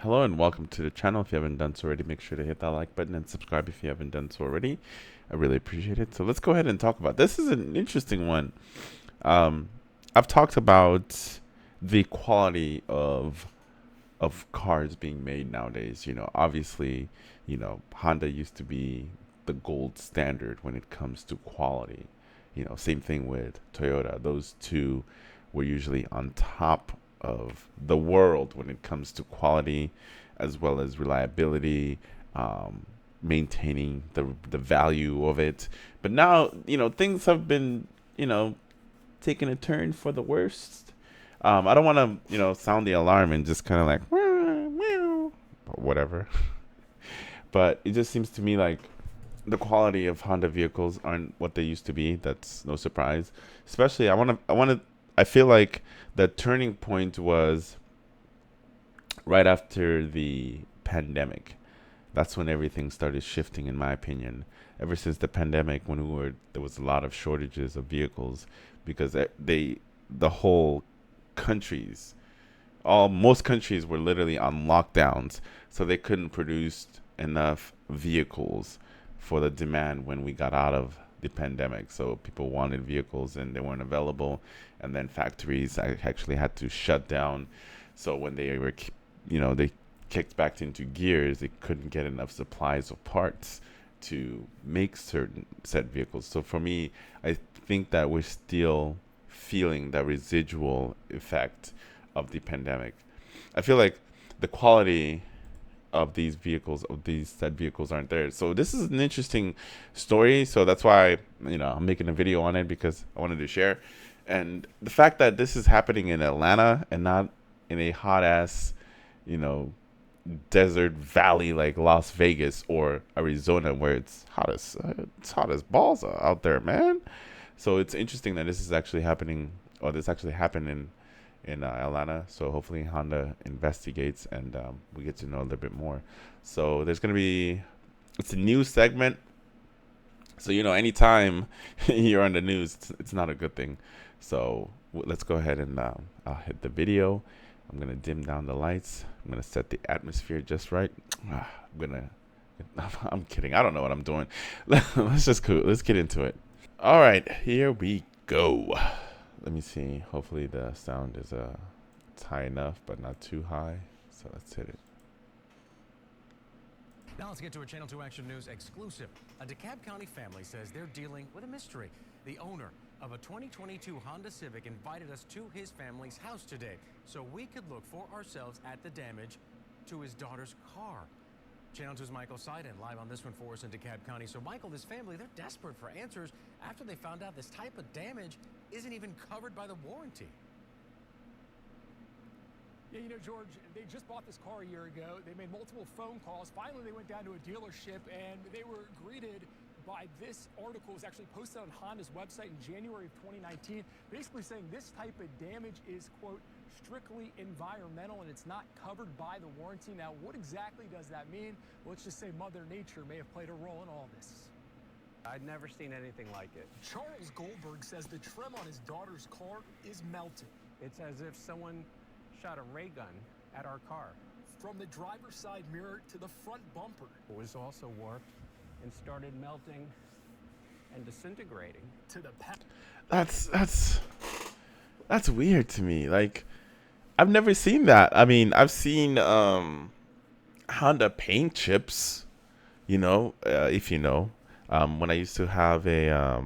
Hello and welcome to the channel. If you haven't done so already, make sure to hit that like button and subscribe if you haven't done so already. I really appreciate it. So let's go ahead and talk about this. Is an interesting one. Um, I've talked about the quality of cars being made nowadays. Obviously, Honda used to be the gold standard when it comes to quality. Same thing with Toyota. Those two were usually on top of the world when it comes to quality, as well as reliability, maintaining the value of it. But now, things have been, taking a turn for the worst. I don't want to, sound the alarm and just kind of like, whatever. But it just seems to me like the quality of Honda vehicles aren't what they used to be. That's no surprise. Especially, I feel like the turning point was right after the pandemic. That's when everything started shifting, in my opinion. Ever since the pandemic, when there was a lot of shortages of vehicles, because the whole countries, most countries were literally on lockdowns, so they couldn't produce enough vehicles for the demand when we got out of the pandemic. So people wanted vehicles and they weren't available, and then factories actually had to shut down. So when they kicked back into gears, they couldn't get enough supplies of parts to make certain set vehicles. So for me, I think that we're still feeling the residual effect of the pandemic. I feel like the quality of these said vehicles aren't there. So this is an interesting story. So that's why I'm making a video on it, because I wanted to share. And the fact that this is happening in Atlanta and not in a hot ass, you know, desert valley like Las Vegas or Arizona, where it's hot as balls out there, man. So it's interesting that this is actually happening, or this actually happened in Atlanta. So hopefully Honda investigates and we get to know a little bit more. So it's a news segment. So anytime you're on the news, it's not a good thing. So let's go ahead and I'll hit the video. I'm gonna dim down the lights. I'm gonna set the atmosphere just right. I'm kidding. I don't know what I'm doing. Let's get into it. All right, here we go. Let me see. Hopefully the sound is it's high enough, but not too high. So let's hit it. Now let's get to a Channel 2 Action News exclusive. A DeKalb County family says they're dealing with a mystery. The owner of a 2022 Honda Civic invited us to his family's house today so we could look for ourselves at the damage to his daughter's car. Channel 2's Michael Seiden live on this one for us in DeKalb County. So Michael, this family, they're desperate for answers after they found out this type of damage isn't even covered by the warranty. Yeah, George, they just bought this car a year ago. They made multiple phone calls. Finally, they went down to a dealership, and they were greeted by this article. It was actually posted on Honda's website in January of 2019, basically saying this type of damage is, quote, strictly environmental, and it's not covered by the warranty. Now, what exactly does that mean? Well, let's just say Mother Nature may have played a role in all this. I'd never seen anything like it. Charles Goldberg says the trim on his daughter's car is melted. It's as if someone shot a ray gun at our car. From the driver's side mirror to the front bumper. It was also warped and started melting and disintegrating. To the That's weird to me. Like, I've never seen that. I mean, I've seen Honda paint chips. If you know, when I used to have I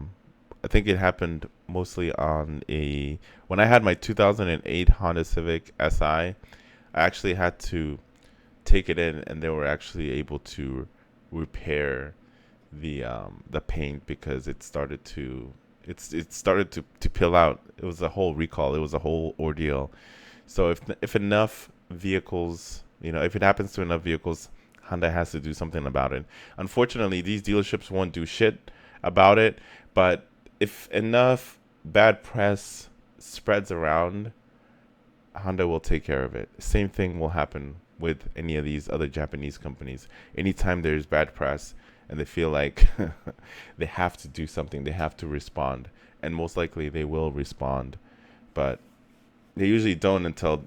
think it happened mostly when I had my 2008 Honda Civic Si. I actually had to take it in, and they were actually able to repair the paint, because it started to peel out. It was a whole recall. It was a whole ordeal. So if enough vehicles, if it happens to enough vehicles, Honda has to do something about it. Unfortunately, these dealerships won't do shit about it, but if enough bad press spreads around, Honda will take care of it. Same thing will happen with any of these other Japanese companies. Anytime there's bad press and they feel like they have to do something, they have to respond, and most likely they will respond, but they usually don't until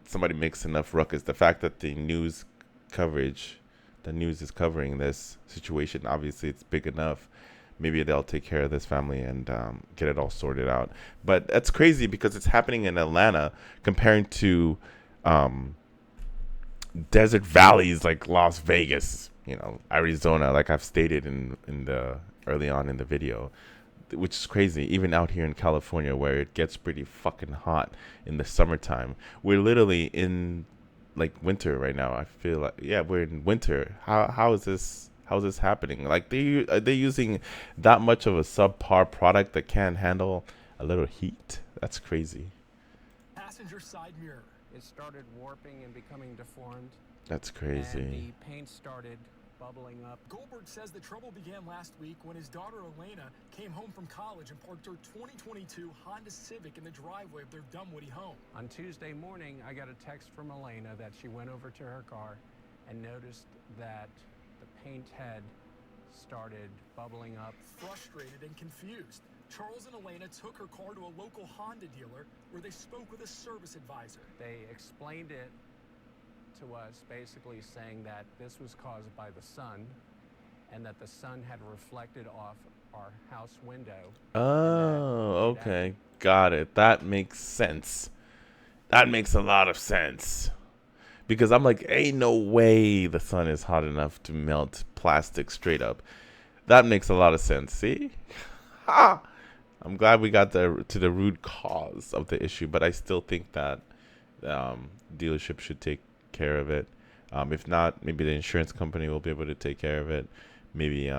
somebody makes enough ruckus. The fact that coverage, the news is covering this situation, obviously it's big enough. Maybe they'll take care of this family and get it all sorted out. But that's crazy because it's happening in Atlanta comparing to desert valleys like Las Vegas, Arizona, like I've stated in the early on in the video, which is crazy. Even out here in California, where it gets pretty fucking hot in the summertime, we're literally in like winter right now. I feel like, yeah, we're in winter. How is this happening? Like are they using that much of a subpar product that can't handle a little heat? That's crazy. Passenger side mirror. It started warping and becoming deformed. That's And crazy. the paint started bubbling up. Goldberg says the trouble began last week when his daughter Elena came home from college and parked her 2022 Honda Civic in the driveway of their Dunwoody home. On Tuesday morning, I got a text from Elena that she went over to her car and noticed that the paint head started bubbling up. Frustrated and confused, Charles and Elena took her car to a local Honda dealer where they spoke with a service advisor. They explained it to us, basically saying that this was caused by the sun and that the sun had reflected off our house window. Oh, okay. Got it. That makes sense. That makes a lot of sense. Because I'm like, ain't no way the sun is hot enough to melt plastic straight up. That makes a lot of sense. See? Ha! I'm glad we got to the root cause of the issue, but I still think that dealership should take care of it. If not, maybe the insurance company will be able to take care of it. Maybe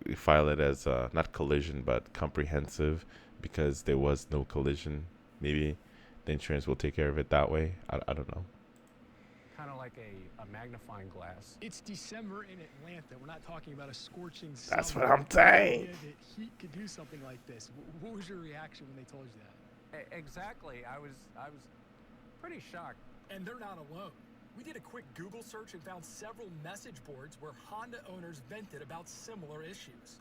we file it as not collision, but comprehensive, because there was no collision. Maybe the insurance will take care of it that way. I don't know. Kind of like a magnifying glass. It's December in Atlanta. We're not talking about a scorching summer. That's what I'm saying. The idea that heat could do something like this. What was your reaction when they told you that? Exactly. I was pretty shocked. And they're not alone. We did a quick Google search and found several message boards where Honda owners vented about similar issues.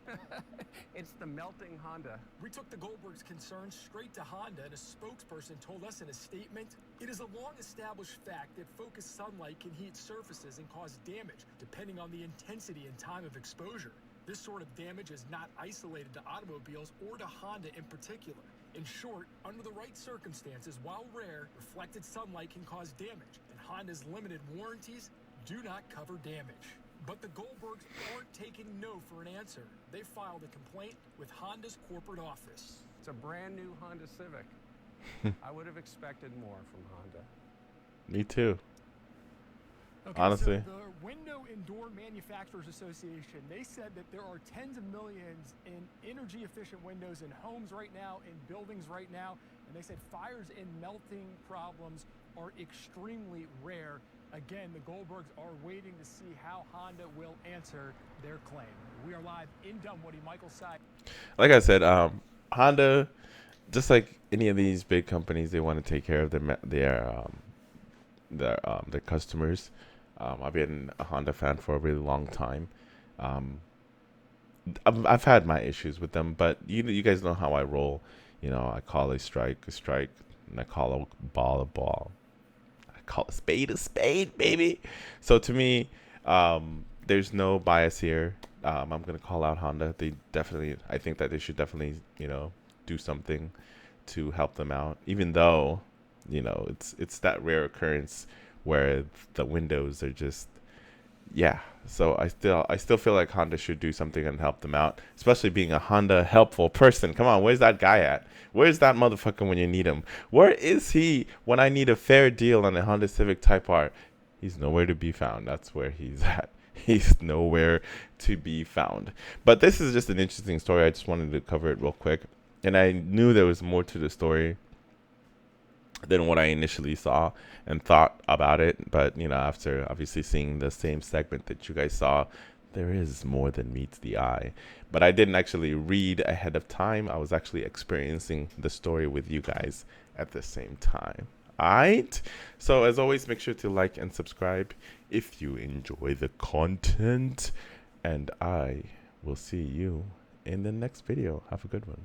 It's the melting Honda. We took the Goldbergs' concerns straight to Honda, and a spokesperson told us in a statement, "It is a long-established fact that focused sunlight can heat surfaces and cause damage, depending on the intensity and time of exposure. This sort of damage is not isolated to automobiles or to Honda in particular. In short, under the right circumstances, while rare, reflected sunlight can cause damage, and Honda's limited warranties do not cover damage." But the Goldbergs aren't taking no for an answer. They filed a complaint with Honda's corporate office. It's a brand new Honda Civic. I would have expected more from Honda. Me too. Okay, Honestly. so the Window and Door Manufacturers Association, they said that there are tens of millions in energy-efficient windows in homes right now, in buildings right now, and they said fires and melting problems are extremely rare. Again, the Goldbergs are waiting to see how Honda will answer their claim. We are live in Dunwoody. Michael Sy. Like I said, Honda, just like any of these big companies, they want to take care of their customers. I've been a Honda fan for a really long time. I've had my issues with them, but you guys know how I roll. I call a strike, and I call a ball. I call a spade, baby. So to me, there's no bias here. I'm gonna call out Honda. I think that they should definitely, do something to help them out. Even though, it's that rare occurrence where the windows are just, yeah. So I still feel like Honda should do something and help them out, especially being a Honda helpful person. Come on, where's that guy at? Where's that motherfucker when you need him? Where is he when I need a fair deal on a Honda Civic Type R? He's nowhere to be found. That's where he's at. He's nowhere to be found. But this is just an interesting story. I just wanted to cover it real quick. And I knew there was more to the story than what I initially saw and thought about it. But, after obviously seeing the same segment that you guys saw, there is more than meets the eye. But I didn't actually read ahead of time. I was actually experiencing the story with you guys at the same time. Alright? So as always, make sure to like and subscribe if you enjoy the content. And I will see you in the next video. Have a good one.